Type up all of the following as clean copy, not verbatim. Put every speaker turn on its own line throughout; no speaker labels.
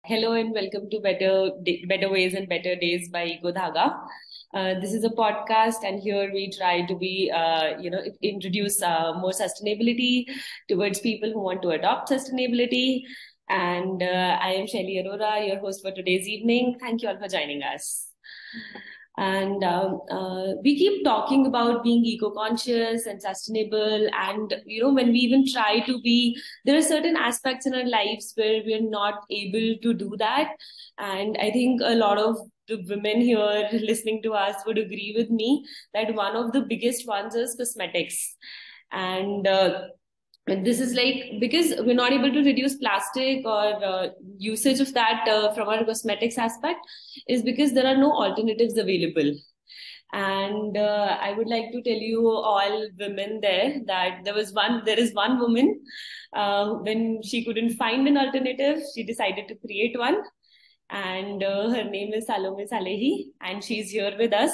Hello and welcome to Better Ways and Better Days by EcoDhaga. This is a podcast, and here we try to introduce more sustainability towards people who want to adopt sustainability. And I am Shelly Arora, your host for today's evening. Thank you all for joining us. And we keep talking about being eco-conscious and sustainable. And, when we even try to be, there are certain aspects in our lives where we're not able to do that. And I think a lot of the women here listening to us would agree with me that one of the biggest ones is cosmetics. And this is like because we're not able to reduce plastic or usage of that from our cosmetics aspect is because there are no alternatives available. And I would like to tell you all women there that there is one woman, when she couldn't find an alternative, she decided to create one. And her name is Salome Sallehy, and she's here with us.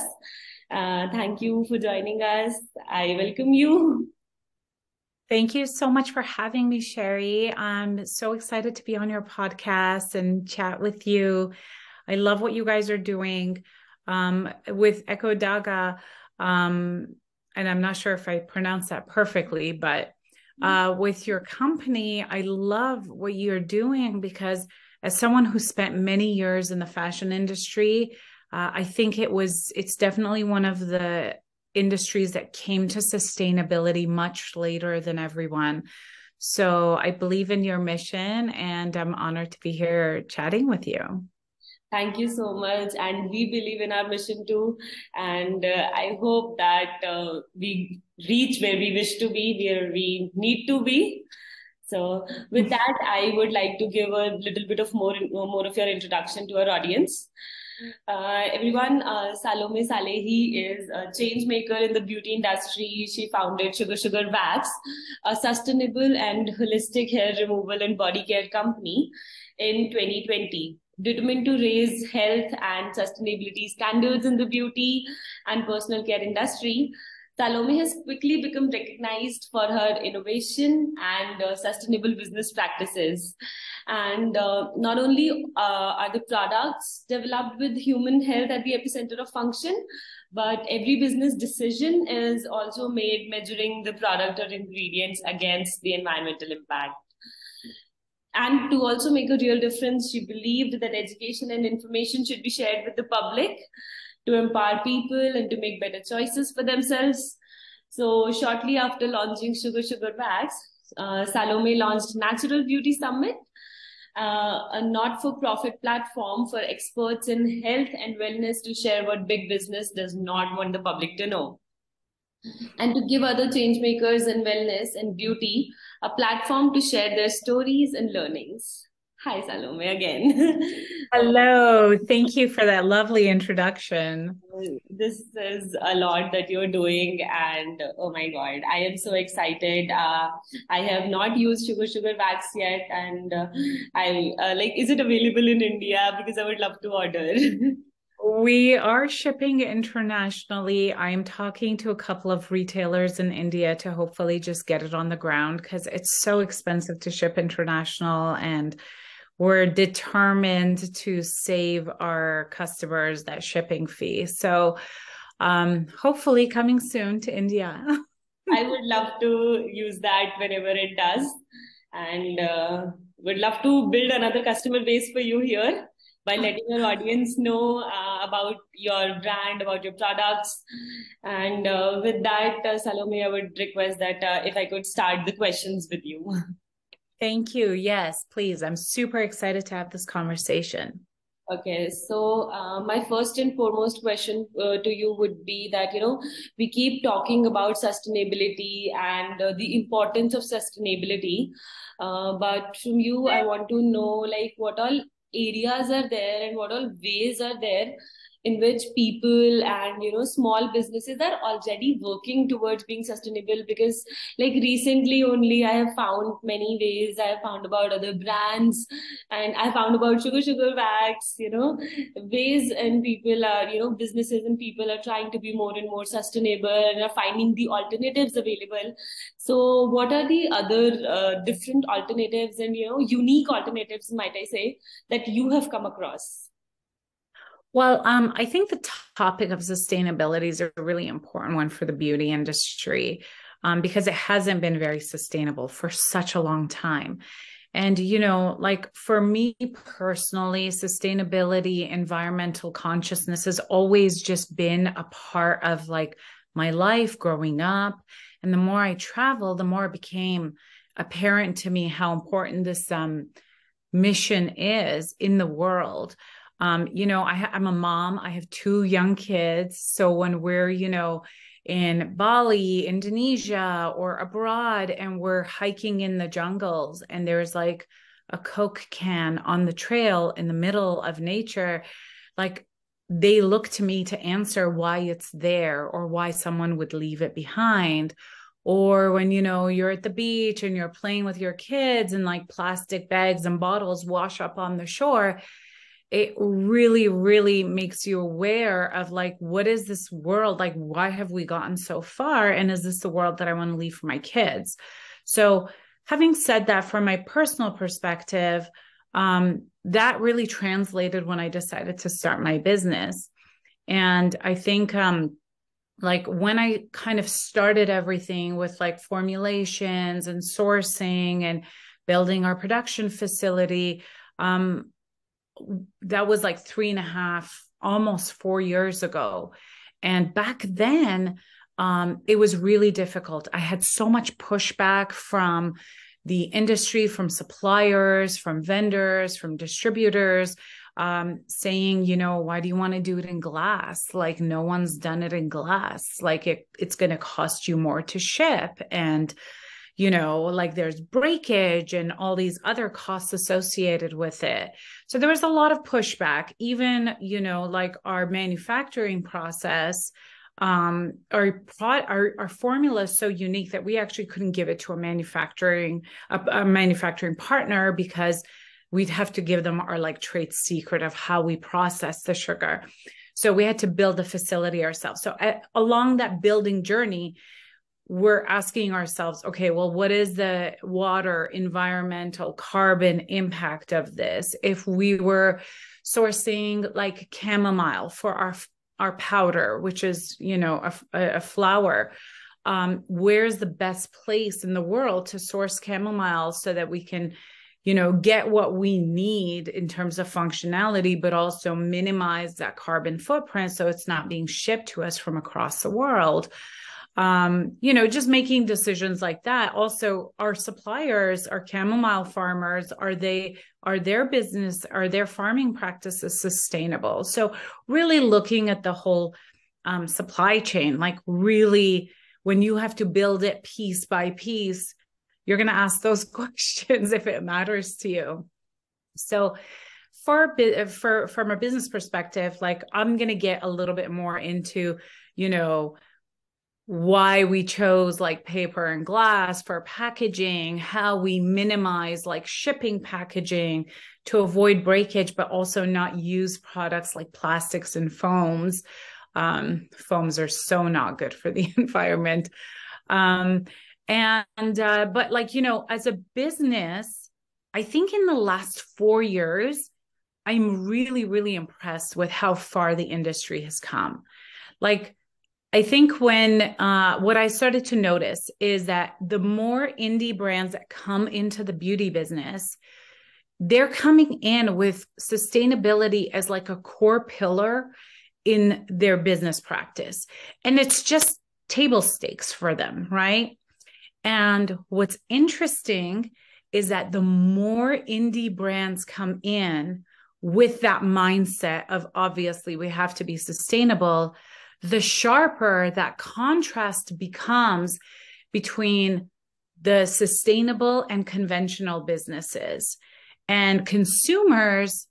Thank you for joining us. I welcome you.
Thank you so much for having me, Sherry. I'm so excited to be on your podcast and chat with you. I love what you guys are doing with EcoDhaga. And I'm not sure if I pronounced that perfectly, but with your company, I love what you're doing because as someone who spent many years in the fashion industry, I think it's definitely one of the industries that came to sustainability much later than everyone. So I believe in your mission and I'm honored to be here chatting with you.
Thank you so much. And we believe in our mission too. And I hope that we reach where we wish to be, where we need to be. So with that, I would like to give a little bit of more of your introduction to our audience. Everyone, Salome Sallehy is a change maker in the beauty industry. She founded Sugar Wax, a sustainable and holistic hair removal and body care company in 2020. Determined to raise health and sustainability standards in the beauty and personal care industry, Salome has quickly become recognized for her innovation and sustainable business practices. And not only are the products developed with human health at the epicenter of function, but every business decision is also made measuring the product or ingredients against the environmental impact. And to also make a real difference, she believed that education and information should be shared with the public to empower people and to make better choices for themselves. So shortly after launching Sugar Wax, Salome launched Natural Beauty Summit, a not-for-profit platform for experts in health and wellness to share what big business does not want the public to know, and to give other change makers in wellness and beauty a platform to share their stories and learnings. Hi, Salome, again.
Hello. Thank you for that lovely introduction.
This is a lot that you're doing, and oh my God, I am so excited. I have not used Sugar Wax yet, and I like, is it available in India? Because I would love to order.
We are shipping internationally. I'm talking to a couple of retailers in India to hopefully just get it on the ground because it's so expensive to ship international, and we're determined to save our customers that shipping fee. So hopefully coming soon to India.
I would love to use that whenever it does, and would love to build another customer base for you here by letting your audience know about your brand, about your products. And with that, Salome, I would request that if I could start the questions with you.
Thank you. Yes, please. I'm super excited to have this conversation.
Okay, so my first and foremost question to you would be that, we keep talking about sustainability and the importance of sustainability. But from you, I want to know, like, what all areas are there and what all ways are there in which people and small businesses are already working towards being sustainable. Because like recently only I have found many ways, I have found about other brands, and I found about sugar wax, ways, and people are, businesses and people are trying to be more and more sustainable and are finding the alternatives available. So what are the other different alternatives and unique alternatives, might I say, that you have come across?
Well, I think the topic of sustainability is a really important one for the beauty industry, because it hasn't been very sustainable for such a long time. And, like for me personally, sustainability, environmental consciousness has always just been a part of like my life growing up. And the more I travel, the more it became apparent to me how important this mission is in the world. I'm a mom. I have two young kids. So when we're, in Bali, Indonesia, or abroad, and we're hiking in the jungles, and there's like a Coke can on the trail in the middle of nature, like they look to me to answer why it's there or why someone would leave it behind. Or when, you're at the beach and you're playing with your kids and like plastic bags and bottles wash up on the shore, it really, really makes you aware of like, what is this world? Like, why have we gotten so far? And is this the world that I want to leave for my kids? So having said that, from my personal perspective, that really translated when I decided to start my business. And I think, like when I kind of started everything with like formulations and sourcing and building our production facility, that was like 3.5, almost 4 years ago. And back then, it was really difficult. I had so much pushback from the industry, from suppliers, from vendors, from distributors, saying, why do you want to do it in glass? Like no one's done it in glass. Like it's going to cost you more to ship. And like there's breakage and all these other costs associated with it. So there was a lot of pushback, even, like our manufacturing process, our formula is so unique that we actually couldn't give it to a manufacturing partner, because we'd have to give them our like trade secret of how we process the sugar. So we had to build a facility ourselves. So along that building journey, we're asking ourselves, okay, well, what is the water, environmental, carbon impact of this? If we were sourcing like chamomile for our powder, which is, a flower, where's the best place in the world to source chamomile so that we can, get what we need in terms of functionality, but also minimize that carbon footprint so it's not being shipped to us from across the world. Just making decisions like that. Also, our suppliers, our chamomile farmers, are their farming practices sustainable? So really looking at the whole supply chain, like really when you have to build it piece by piece, you're going to ask those questions if it matters to you. So from a business perspective, like I'm going to get a little bit more into, why we chose like paper and glass for packaging, how we minimize like shipping packaging to avoid breakage, but also not use products like plastics and foams. Foams are so not good for the environment. But like, as a business, I think in the last 4 years, I'm really, really impressed with how far the industry has come. Like, I think when what I started to notice is that the more indie brands that come into the beauty business, they're coming in with sustainability as like a core pillar in their business practice. And it's just table stakes for them, right? And what's interesting is that the more indie brands come in with that mindset of obviously we have to be sustainable, the sharper that contrast becomes between the sustainable and conventional businesses. And consumers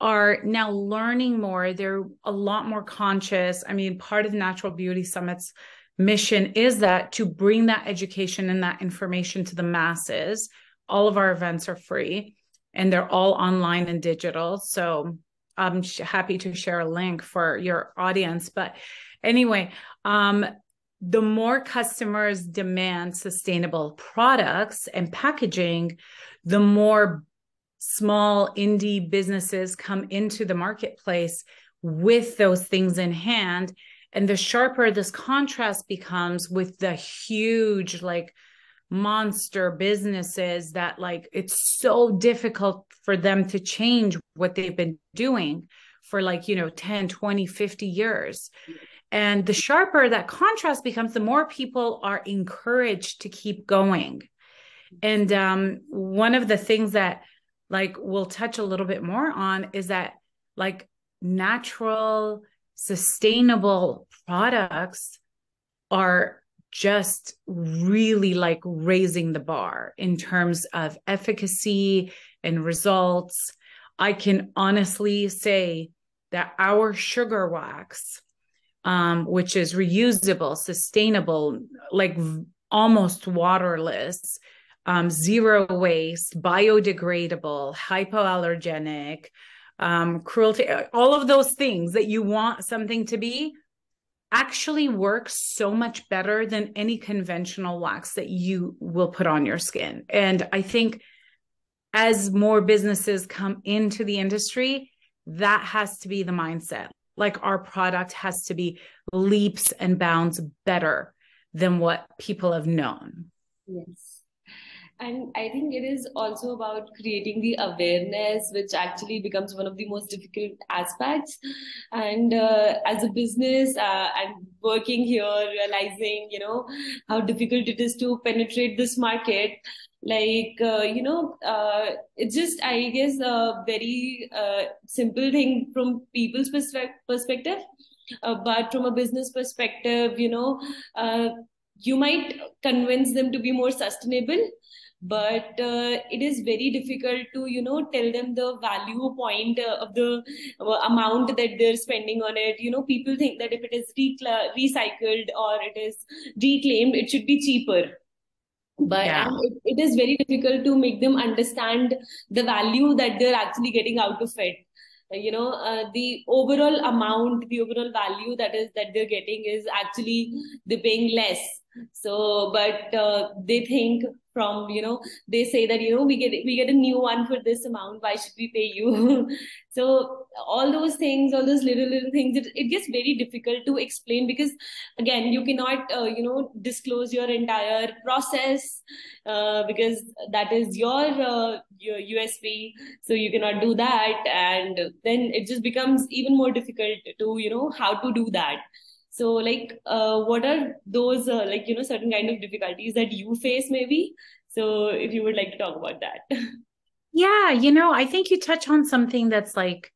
are now learning more. They're a lot more conscious. I mean, part of Natural Beauty Summit's mission is that to bring that education and that information to the masses. All of our events are free and they're all online and digital. So I'm happy to share a link for your audience. But anyway, the more customers demand sustainable products and packaging, the more small indie businesses come into the marketplace with those things in hand. And the sharper this contrast becomes with the huge, like, monster businesses that, like, it's so difficult for them to change what they've been doing for, like, 10, 20, 50 years. And the sharper that contrast becomes, the more people are encouraged to keep going. And one of the things that, like, we'll touch a little bit more on is that, like, natural, sustainable products are just really, like, raising the bar in terms of efficacy and results. I can honestly say that our sugar wax, which is reusable, sustainable, like almost waterless, zero waste, biodegradable, hypoallergenic, cruelty, all of those things that you want something to be, actually works so much better than any conventional wax that you will put on your skin. And I think as more businesses come into the industry, that has to be the mindset. Like, our product has to be leaps and bounds better than what people have known.
Yes. And I think it is also about creating the awareness, which actually becomes one of the most difficult aspects. And as a business and working here, realizing, how difficult it is to penetrate this market. Like, it's just, I guess, a very simple thing from people's perspective. But from a business perspective, you might convince them to be more sustainable, but it is very difficult to tell them the value point of the amount that they're spending on it. People think that if it is recycled or it is reclaimed, it should be cheaper. But
Yeah.
and it is very difficult to make them understand the value that they're actually getting out of it. The overall amount, the overall value that they're getting is actually they're paying less. So, but they think from, they say that, we get a new one for this amount. Why should we pay you? So all those things, all those little things, it gets very difficult to explain, because again, you cannot, disclose your entire process, because that is your USP. So you cannot do that. And then it just becomes even more difficult to, how to do that. So, like, what are those, certain kind of difficulties that you face maybe? So if you would like to talk about that.
Yeah, I think you touch on something that's, like,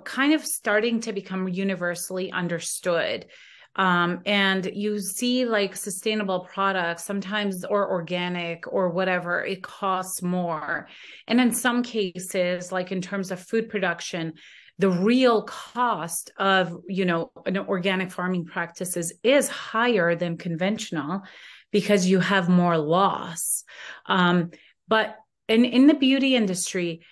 kind of starting to become universally understood. And you see, like, sustainable products sometimes, or organic or whatever, it costs more. And in some cases, like in terms of food production, the real cost of, an organic farming practices is higher than conventional because you have more loss. But in the beauty industry,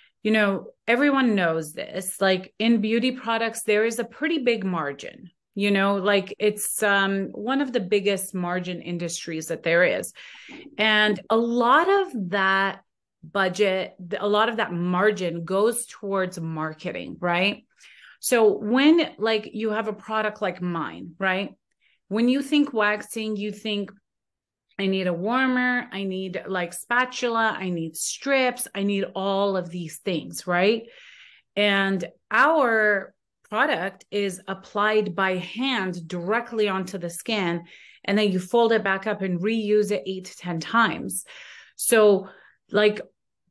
everyone knows this, like, in beauty products, there is a pretty big margin, like, it's one of the biggest margin industries that there is. And a lot of that budget, a lot of that margin goes towards marketing, right? So when, like, you have a product like mine, right? When you think waxing, you think, I need a warmer, I need, like, spatula, I need strips, I need all of these things, right? And our product is applied by hand directly onto the skin, and then you fold it back up and reuse it 8 to 10 times. So, like,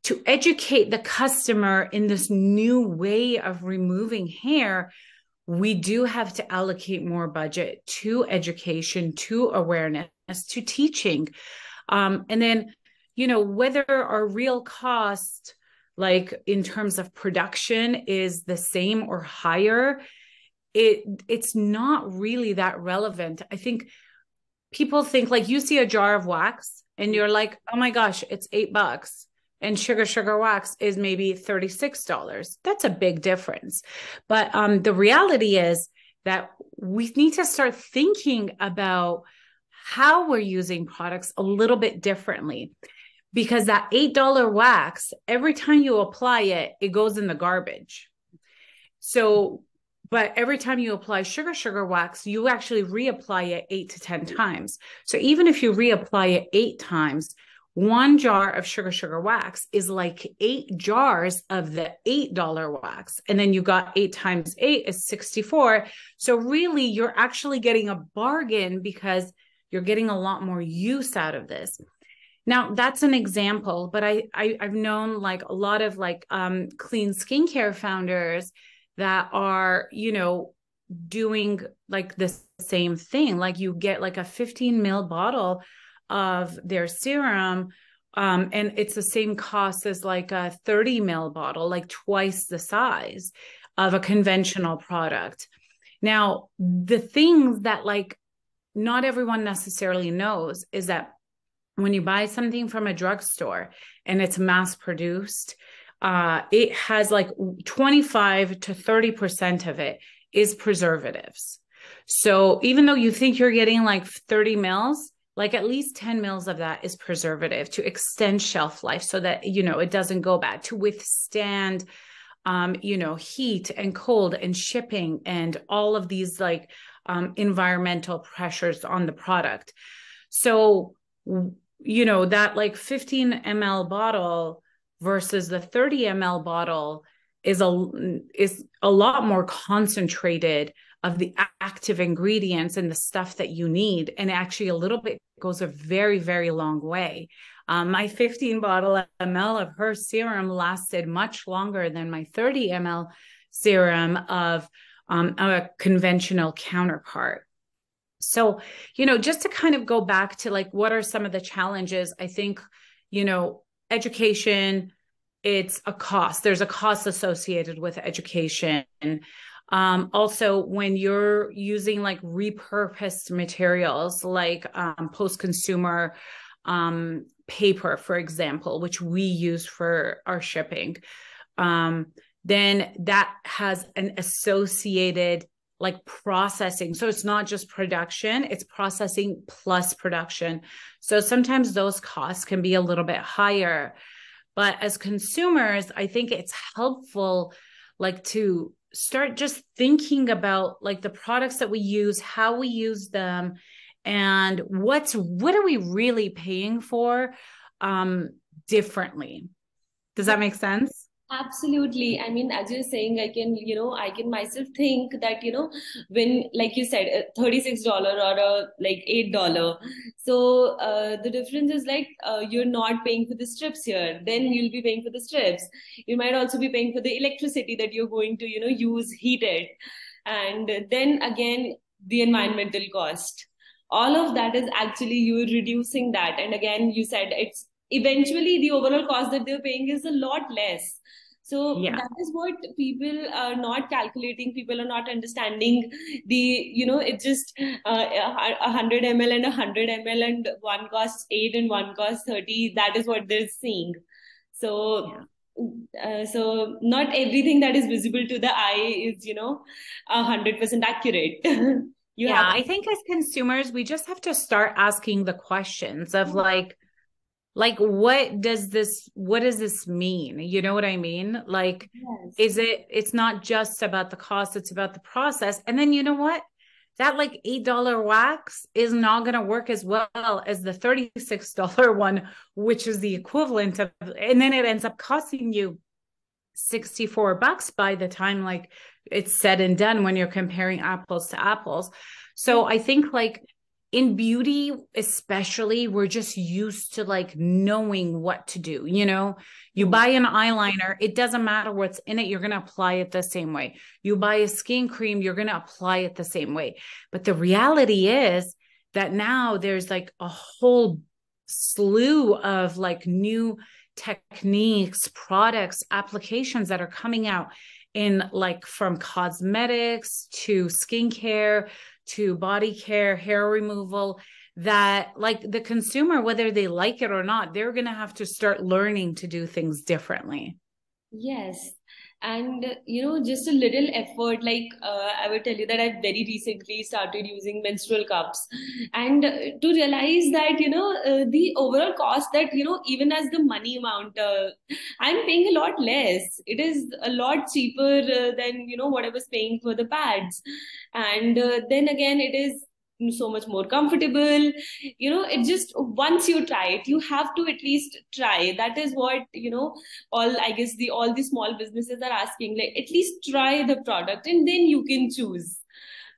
to educate the customer in this new way of removing hair, we do have to allocate more budget to education, to awareness, to teaching. And then, whether our real cost, like in terms of production is the same or higher, it's not really that relevant. I think people think like you see a jar of wax and you're like, oh my gosh, it's $8. And sugar wax is maybe $36. That's a big difference. But the reality is that we need to start thinking about how we're using products a little bit differently, because that $8 wax, every time you apply it, it goes in the garbage. So, but every time you apply sugar wax, you actually reapply it 8 to 10 times. So even if you reapply it 8 times, one jar of sugar wax is like 8 jars of the $8 wax. And then you got 8 times 8 is 64. So really you're actually getting a bargain because you're getting a lot more use out of this. Now that's an example, but I've known like a lot of like clean skincare founders that are, you know, doing like the same thing. Like you get like a 15 ml bottle of their serum, and it's the same cost as like a 30 ml bottle, like twice the size of a conventional product. Now, the things that like not everyone necessarily knows is that when you buy something from a drugstore and it's mass produced, it has like 25 to 30% of it is preservatives. So even though you think you're getting like 30 mils, like at least 10 mils of that is preservative to extend shelf life so that, you know, it doesn't go bad, to withstand, you know, heat and cold and shipping and all of these like environmental pressures on the product. So, you know, that like 15 ml bottle versus the 30 ml bottle is a lot more concentrated of the active ingredients and the stuff that you need. And actually a little bit goes a very, very long way. My 15 bottle ml of her serum lasted much longer than my 30 ml serum of a conventional counterpart. So, you know, just to kind of go back to like, what are some of the challenges? I think, you know, education, it's a cost. There's a cost associated with education. Also, when you're using like repurposed materials, like post-consumer paper, for example, which we use for our shipping, then that has an associated like processing. So it's not just production, it's processing plus production. So sometimes those costs can be a little bit higher. But as consumers, I think it's helpful like to start just thinking about like the products that we use, how we use them, and what are we really paying for differently. Does that make sense?
Absolutely. I mean, as you're saying, I can myself think that, when, like you said, $36 or like $8. So the difference is like you're not paying for the strips here. Then you'll be paying for the strips. You might also be paying for the electricity that you're going to, use heated. And then again, the environmental cost. All of that is actually you reducing that. And again, you said it's eventually the overall cost that they're paying is a lot less. So
Yeah.
that is what people are not calculating. People are not understanding it's just 100 ml and 100 ml, and one costs 8 and one costs 30. That is what they're seeing. So, so not everything that is visible to the eye is, 100% accurate.
I think as consumers, we just have to start asking the questions of like, what does this mean? You know what I mean? Like, yes. It's not just about the cost, it's about the process. And then you know what? That like $8 wax is not going to work as well as the $36 one, which is the equivalent of, and then it ends up costing you $64 by the time like it's said and done when you're comparing apples to apples. So I think like in beauty, especially, we're just used to like knowing what to do. You buy an eyeliner, it doesn't matter what's in it, you're going to apply it the same way. You buy a skin cream, you're going to apply it the same way. But the reality is that now there's like a whole slew of like new techniques, products, applications that are coming out in like from cosmetics to skincare to body care, hair removal, that like the consumer, whether they like it or not, they're going to have to start learning to do things differently.
Yes. And, just a little effort, like I would tell you that I've very recently started using menstrual cups. And to realize that, the overall cost that, even as the money amount, I'm paying a lot less. It is a lot cheaper than, what I was paying for the pads. And then again, it is so much more comfortable. It just, once you try it, you have to at least try. That is what, I guess all the small businesses are asking, like at least try the product and then you can choose.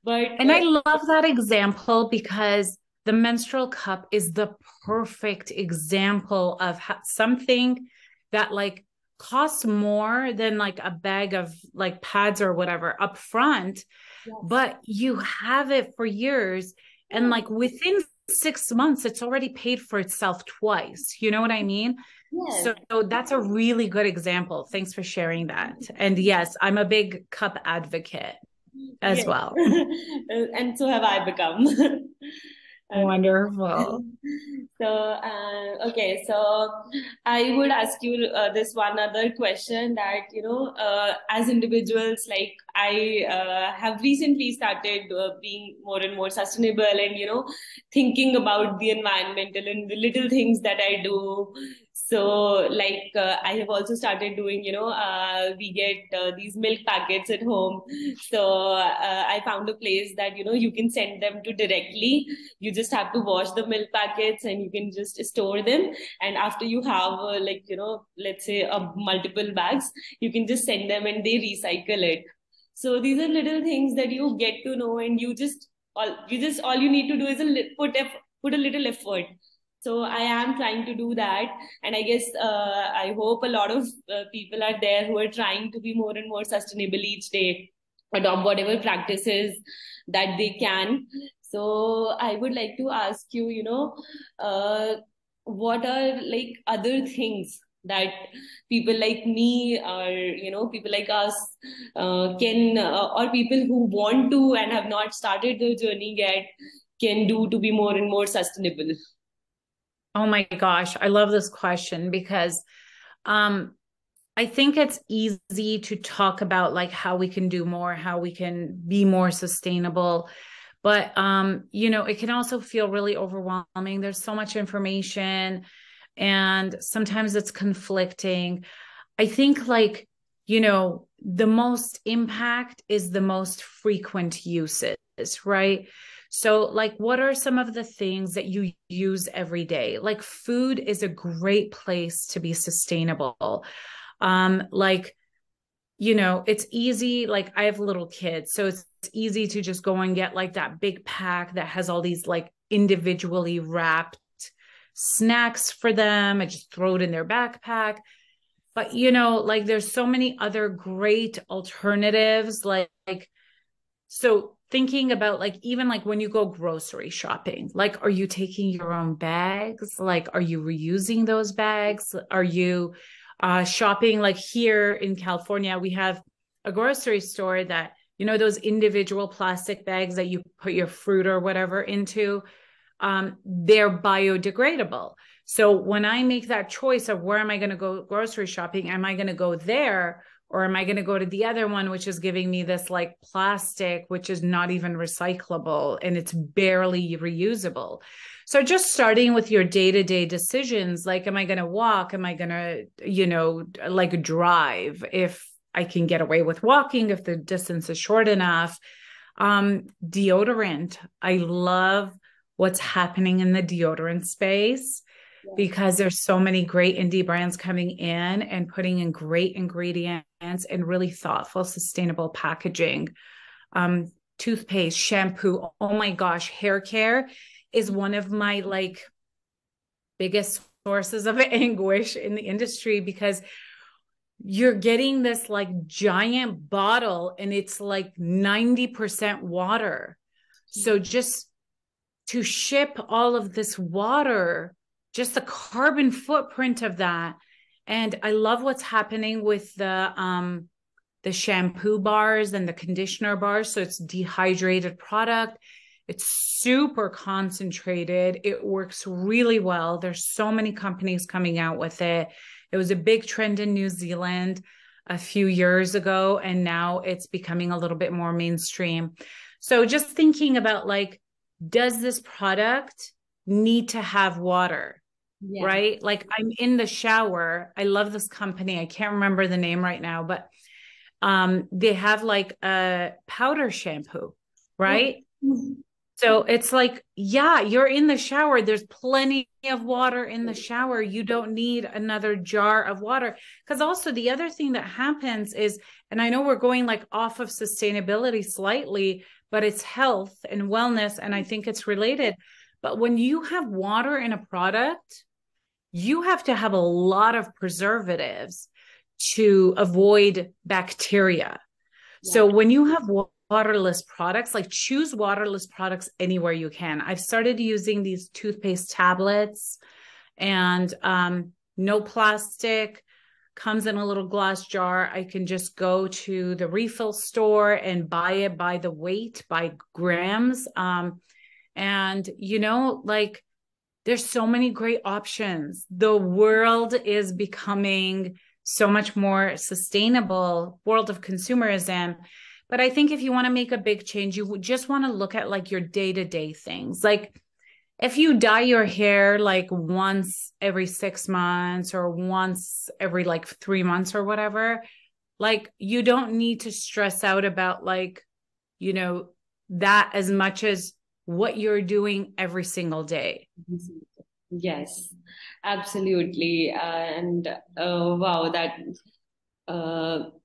But
And I love that example because the menstrual cup is the perfect example of something that like costs more than like a bag of like pads or whatever up front,
yes.
But you have it for years. And like within 6 months, it's already paid for itself twice. You know what I mean?
Yes.
So that's a really good example. Thanks for sharing that. And yes, I'm a big cup advocate as
Yes.
well.
And so have I become.
Wonderful.
So, okay, so I would ask you this one other question that, as individuals, like I have recently started being more and more sustainable and, thinking about the environmental and the little things that I do. So, like, I have also started doing, we get these milk packets at home. So, I found a place that, you can send them to directly. You just have to wash the milk packets and you can just store them. And after you have, let's say multiple bags, you can just send them and they recycle it. So, these are little things that you get to know, and all you need to do is put a little effort. So I am trying to do that. And I guess I hope a lot of people are there who are trying to be more and more sustainable each day, adopt whatever practices that they can. So I would like to ask you, what are like other things that people like me, or, people like us can, or people who want to and have not started the journey yet, can do to be more and more sustainable?
Oh my gosh, I love this question because I think it's easy to talk about like how we can do more, how we can be more sustainable. But it can also feel really overwhelming. There's so much information and sometimes it's conflicting. I think like, the most impact is the most frequent uses, right? So like, what are some of the things that you use every day? Like food is a great place to be sustainable. Like, it's easy. Like I have little kids, so it's easy to just go and get like that big pack that has all these like individually wrapped snacks for them. I just throw it in their backpack. But, like there's so many other great alternatives. So thinking about like, even like when you go grocery shopping, like, are you taking your own bags? Like, are you reusing those bags? Are you shopping? Like here in California, we have a grocery store that, those individual plastic bags that you put your fruit or whatever into, they're biodegradable. So when I make that choice of where am I going to go grocery shopping, am I going to go there or am I going to go to the other one, which is giving me this like plastic, which is not even recyclable and it's barely reusable. So just starting with your day-to-day decisions, like, am I going to walk? Am I going to, like drive if I can get away with walking, if the distance is short enough? Deodorant. I love what's happening in the deodorant space because there's so many great indie brands coming in and putting in great ingredients and really thoughtful, sustainable packaging. Toothpaste, shampoo. Oh my gosh, hair care is one of my like biggest sources of anguish in the industry because you're getting this like giant bottle and it's like 90% water. So just to ship all of this water, just the carbon footprint of that And I love what's happening with the shampoo bars and the conditioner bars. So it's dehydrated product. It's super concentrated. It works really well. There's so many companies coming out with it. It was a big trend in New Zealand a few years ago, and now it's becoming a little bit more mainstream. So just thinking about like, does this product need to have water?
Yeah.
Right? Like I'm in the shower. I love this company. I can't remember the name right now, but they have like a powder shampoo, right?
Oh.
So it's like, yeah, you're in the shower. There's plenty of water in the shower. You don't need another jar of water. Because also the other thing that happens is, and I know we're going like off of sustainability slightly, but it's health and wellness. And I think it's related. But when you have water in a product, you have to have a lot of preservatives to avoid bacteria.
Yeah.
So when you have waterless products, like choose waterless products anywhere you can. I've started using these toothpaste tablets, and no plastic, comes in a little glass jar. I can just go to the refill store and buy it by the weight, by grams. And, you know, like there's so many great options. The world is becoming so much more sustainable, world of consumerism. But I think if you want to make a big change, you just want to look at like your day-to-day things. Like if you dye your hair like once every 6 months or once every like 3 months or whatever, like you don't need to stress out about like, you know, that as much as what you're doing every single day.
Yes, absolutely. And wow, that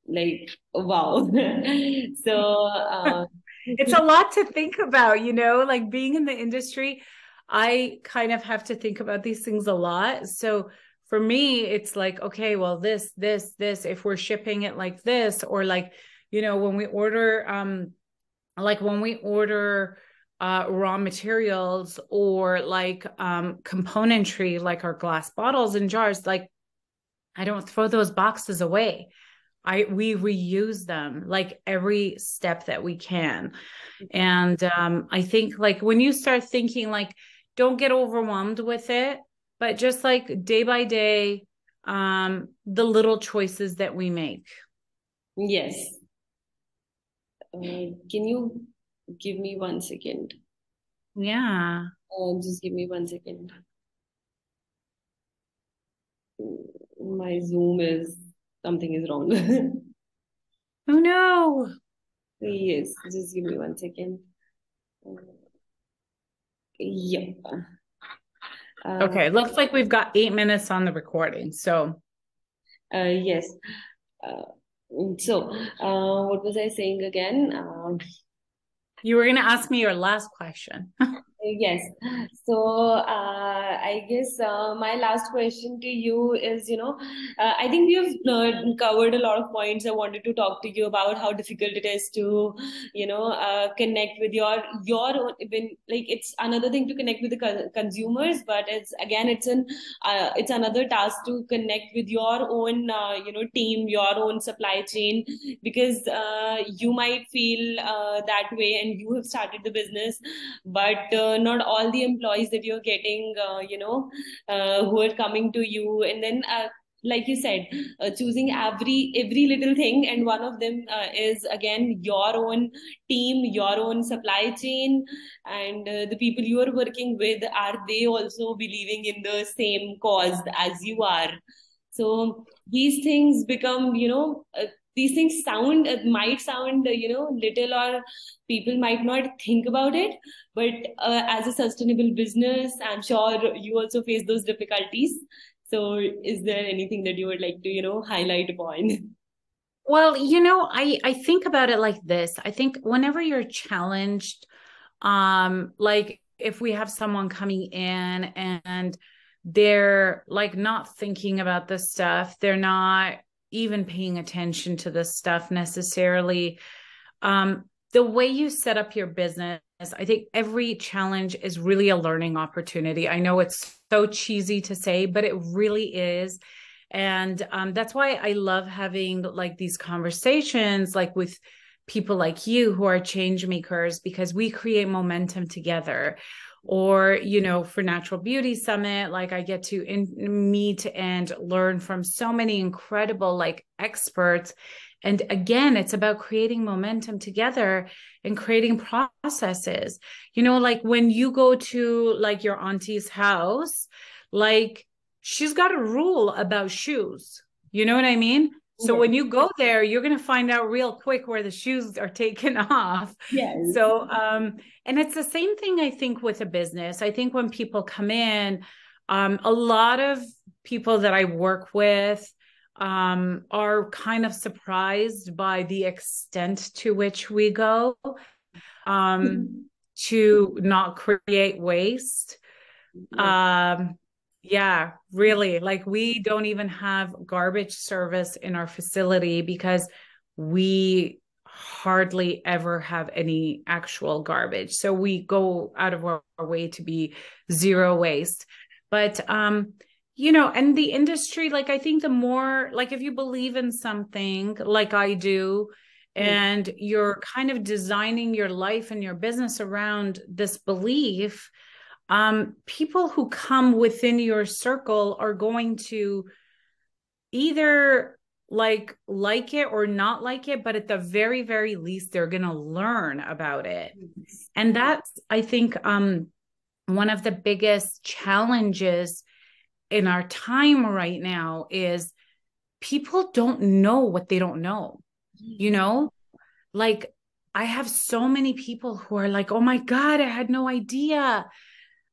like wow. So
It's a lot to think about, you know, like being in the industry, I kind of have to think about these things a lot. So for me, it's like, okay, well, this, if we're shipping it like this, or like, you know, when we order, like when we order raw materials or like componentry, like our glass bottles and jars, like I don't throw those boxes away. We reuse them like every step that we can. And I think like when you start thinking like, don't get overwhelmed with it, but just like day by day, the little choices that we make.
yes. Can you give me 1 second?
Yeah.
Just give me 1 second. My Zoom is something is wrong.
Oh no.
Yes, just give me 1 second. Yeah.
Okay, looks like we've got 8 minutes on the recording. So
Yes. Uh, so, what was I saying again?
you were going to ask me your last question.
Yes. So, I guess my last question to you is, I think we've covered a lot of points. I wanted to talk to you about how difficult it is to, connect with your own, even like it's another thing to connect with the consumers, but it's another task to connect with your own, team, your own supply chain, because you might feel that way and you have started the business, but not all the employees that you're getting, who are coming to you, and then like you said, choosing every little thing, and one of them is again your own team, your own supply chain, and the people you are working with, are they also believing in the same cause as you are? So these things become, these things might sound, little, or people might not think about it, but as a sustainable business, I'm sure you also face those difficulties. So is there anything that you would like to, highlight upon?
Well, you know, I think about it like this. I think whenever you're challenged, like if we have someone coming in and they're like not thinking about this stuff, they're not even paying attention to this stuff necessarily. The way you set up your business, I think every challenge is really a learning opportunity. I know it's so cheesy to say, but it really is. And that's why I love having like these conversations, like with people like you who are change makers, because we create momentum together. Or, you know, for Natural Beauty Summit, like I get to meet and learn from so many incredible like experts. And again, it's about creating momentum together and creating processes. You know, like when you go to like your auntie's house, like she's got a rule about shoes. You know what I mean? So
Yes.
when you go there, you're going to find out real quick where the shoes are taken off.
Yes.
So, and it's the same thing, I think, with a business. I think when people come in, a lot of people that I work with are kind of surprised by the extent to which we go to not create waste. Yeah, really. Like we don't even have garbage service in our facility because we hardly ever have any actual garbage. So we go out of our way to be zero waste. But you know, and the industry, like I think the more, like if you believe in something like I do, and you're kind of designing your life and your business around this belief, people who come within your circle are going to either like it or not like it, but at the very, very least, they're going to learn about it. And that's, I think, one of the biggest challenges in our time right now is people don't know what they don't know. You know, like I have so many people who are like, oh my God, I had no idea.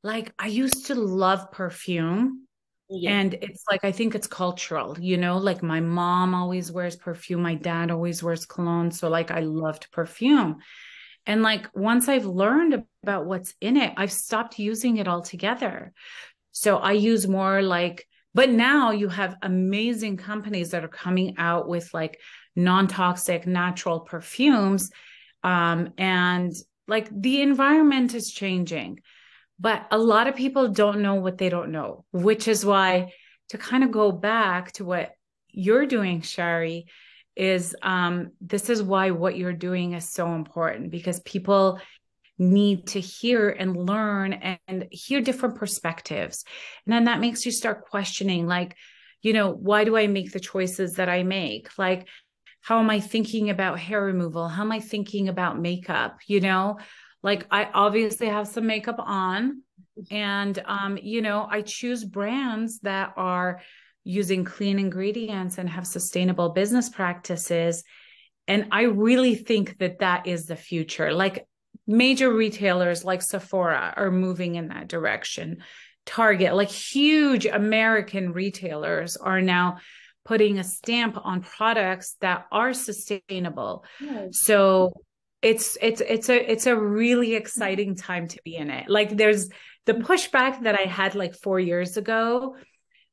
Like I used to love perfume.
Yes.
And it's like, I think it's cultural, you know, like my mom always wears perfume. My dad always wears cologne. So like I loved perfume. And like once I've learned about what's in it, I've stopped using it altogether. So I use more like, but now you have amazing companies that are coming out with like non-toxic natural perfumes. And like the environment is changing. But a lot of people don't know what they don't know, which is why, to kind of go back to what you're doing, Shari, is this is why what you're doing is so important, because people need to hear and learn and hear different perspectives. And then that makes you start questioning, like, you know, why do I make the choices that I make? Like, how am I thinking about hair removal? How am I thinking about makeup? You know, like I obviously have some makeup on, and you know, I choose brands that are using clean ingredients and have sustainable business practices. And I really think that that is the future. Like major retailers like Sephora are moving in that direction. Target, like huge American retailers, are now putting a stamp on products that are sustainable.
Yes.
So it's a really exciting time to be in it. Like there's the pushback that I had like 4 years ago,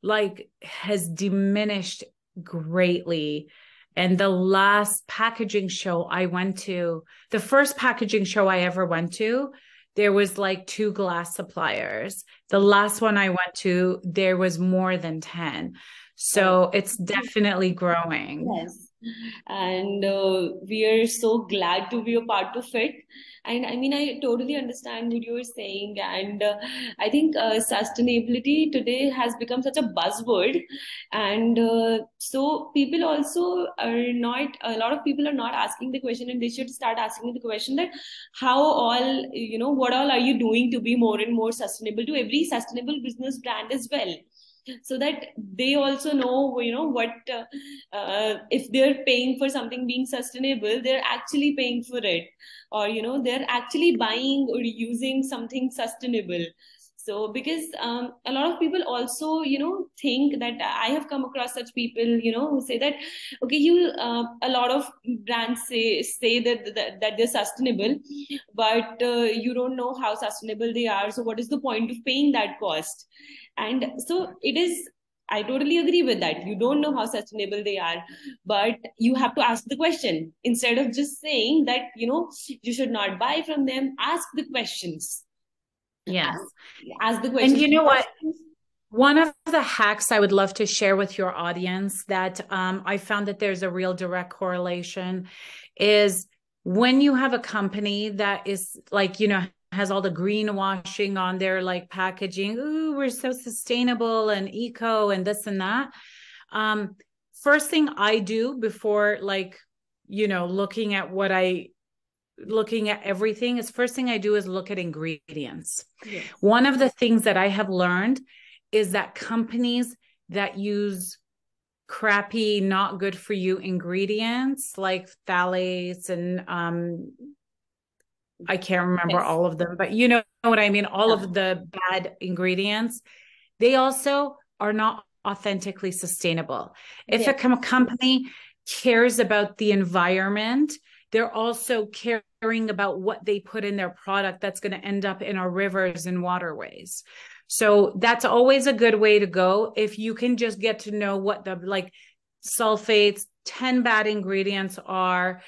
like has diminished greatly. And the last packaging show I went to, the first packaging show I ever went to, there was like 2 glass suppliers. The last one I went to, there was more than 10. So it's definitely growing.
Yes. And we are so glad to be a part of it. And I mean, I totally understand what you're saying. And I think sustainability today has become such a buzzword. And so people also are not, a lot of people are not asking the question, and they should start asking the question that how all, you know, what all are you doing to be more and more sustainable to every sustainable business brand as well, so that they also know, you know, what if they're paying for something being sustainable, they're actually paying for it, or you know, they're actually buying or using something sustainable. So because a lot of people also, you know, think that I have come across such people, you know, who say that okay, you a lot of brands say that they're sustainable, but you don't know how sustainable they are, so what is the point of paying that cost? And so it is, I totally agree with that. You don't know how sustainable they are, but you have to ask the question instead of just saying that, you know, you should not buy from them. Ask the questions.
Yes.
Ask the
And
questions.
you know what? One of the hacks I would love to share with your audience that I found that there's a real direct correlation is when you have a company that is like, has all the greenwashing on their like packaging. Ooh, we're so sustainable and eco and this and that. First thing I do before like, looking at everything is first thing I do is look at ingredients.
Yes.
One of the things that I have learned is that companies that use crappy, not good for you ingredients like phthalates and I can't remember
Yes.
all of them, but you know what I mean? All of the bad ingredients, they also are not authentically sustainable. If a company cares about the environment, they're also caring about what they put in their product that's going to end up in our rivers and waterways. So that's always a good way to go. If you can just get to know what the like sulfates, 10 bad ingredients are,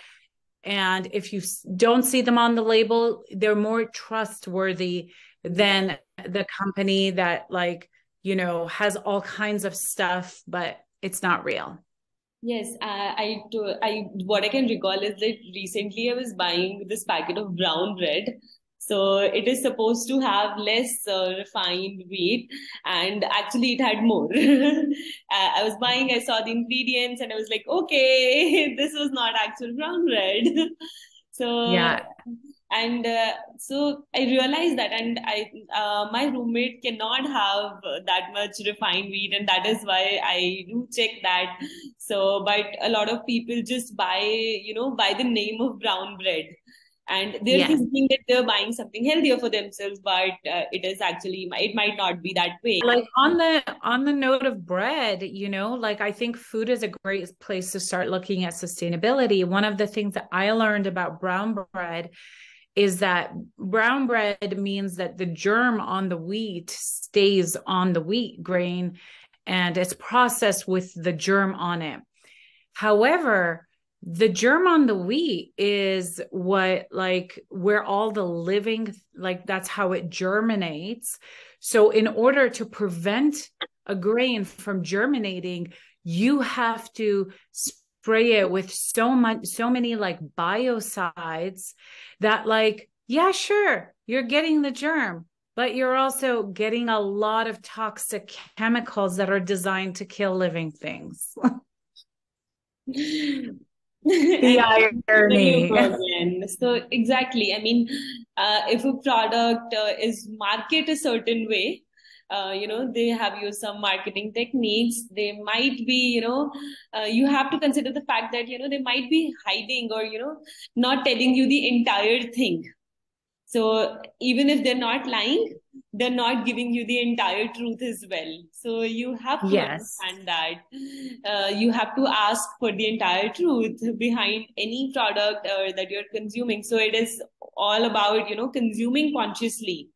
and if you don't see them on the label, they're more trustworthy than the company that like, has all kinds of stuff, but it's not real.
Yes, what I can recall is that recently I was buying this packet of brown bread. So it is supposed to have less refined wheat, and actually it had more. I was buying, I saw the ingredients, and I was like, okay, this was not actual brown bread. So
Yeah.
and so I realized that, and my roommate cannot have that much refined wheat, and that is why I do check that. So, but a lot of people just buy, by the name of brown bread, and they're thinking that they're buying something healthier for themselves, but it is actually, it might not be that way.
Like on the note of bread, like I think food is a great place to start looking at sustainability. One of the things that I learned about brown bread is that brown bread means that the germ on the wheat stays on the wheat grain and it's processed with the germ on it. However, the germ on the wheat is what like where all the living, like that's how it germinates. So in order to prevent a grain from germinating, you have to spray it with so many like biocides that like, yeah, sure, you're getting the germ, but you're also getting a lot of toxic chemicals that are designed to kill living things. The irony.
Again. So exactly. I mean, if a product is marketed a certain way, they have used some marketing techniques. They might be, you have to consider the fact that, they might be hiding or, not telling you the entire thing. So even if they're not lying, they're not giving you the entire truth as well. So you have to understand that. You have to ask for the entire truth behind any product that you're consuming. So it is all about, consuming consciously,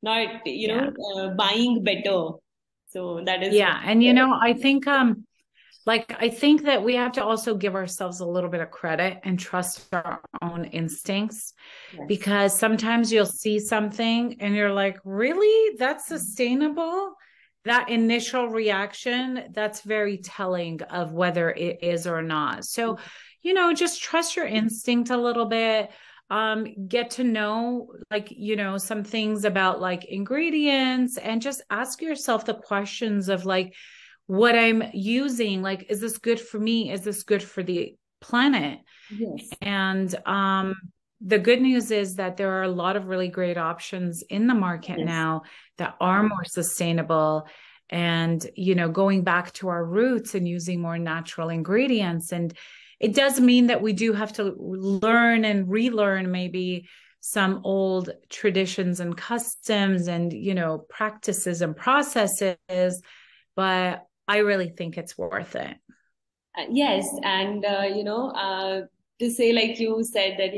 not, buying better. So that is
yeah. And I think I think that we have to also give ourselves a little bit of credit and trust our own instincts, because sometimes you'll see something and you're like, really? That's sustainable? That initial reaction, that's very telling of whether it is or not. So, just trust your instinct a little bit. Get to know some things about like ingredients, and just ask yourself the questions of like, what I'm using, like, is this good for me? Is this good for the planet?
Yes.
And the good news is that there are a lot of really great options in the market now that are more sustainable, and going back to our roots and using more natural ingredients. And it does mean that we do have to learn and relearn maybe some old traditions and customs and practices and processes, but I really think it's worth it.
Yes. And, to say, like you said, that,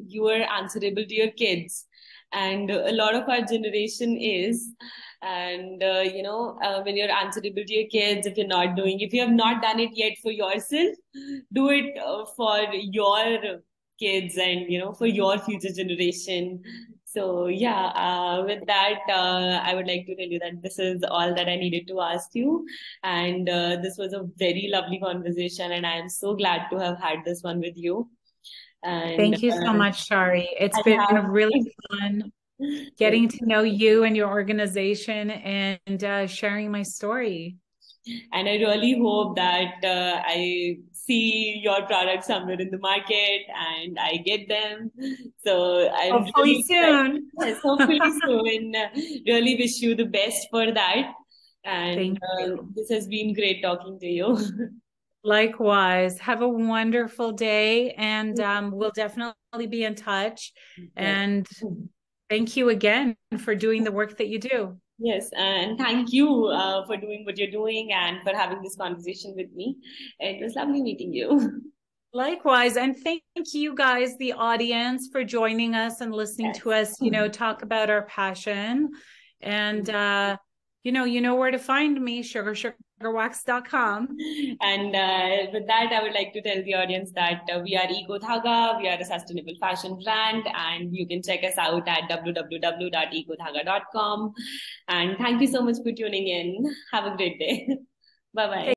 you are answerable to your kids. And a lot of our generation is. And, when you're answerable to your kids, if you have not done it yet for yourself, do it for your kids and, for your future generation. So yeah, with that, I would like to tell you that this is all that I needed to ask you. And this was a very lovely conversation, and I am so glad to have had this one with you. And
Thank you so much, Shari. It's
I'll
been really
have,
fun
yes.
getting to know you and your organization and sharing my story.
And I really hope that I see your product somewhere in the market and I get them. So I'm
Hopefully
really excited.
soon.
Yes, hopefully soon. Really wish you the best for that. And
Thank you.
this has been great talking to you.
Likewise. Have a wonderful day, and we'll definitely be in touch.
Yes.
And thank you again for doing the work that you do.
Yes, and thank you for doing what you're doing and for having this conversation with me. It was lovely meeting you.
Likewise. And thank you guys, the audience, for joining us and listening to
Yes.
us, talk about our passion. And you know where to find me, sugarwax.com.
And with that, I would like to tell the audience that we are EcoDhaga. We are a sustainable fashion brand, and you can check us out at www.ecodhaga.com. And thank you so much for tuning in. Have a great day. Bye bye.